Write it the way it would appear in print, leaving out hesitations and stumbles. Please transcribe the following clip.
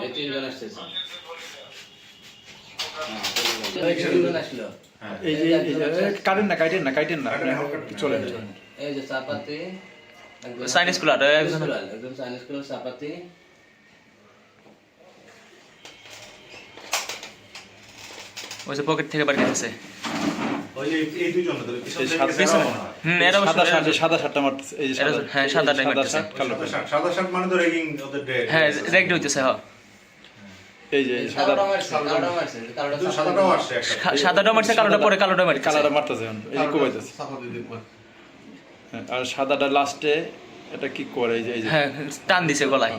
এই তিনজন আসছে এই যে কাটেন না চলেন এই যে চাপাতি চাইনিজ কুলার একজন চাইনিজ কুলার চাপাতি ওই যে পকেট থেকে বার করেছে এই দুইজন সাদা শার্টটা মারতেছে এই যে হ্যাঁ সাদা টাইম আছে সাদা শার্ট মানে তো রেগিং ওদের হ্যাঁ রেগড হইতেছে হ্যাঁ এই যে কালোটা মারছে সাদাটাও আসছে সাদাটা মারছে কালোটা পরে কালোটা মারছে কালারটা মারতেছে এই যে কোবাইতেছে আর সাদাটা লাস্টে এটা কি করে এই যে হ্যাঁ টান দিছে গলায়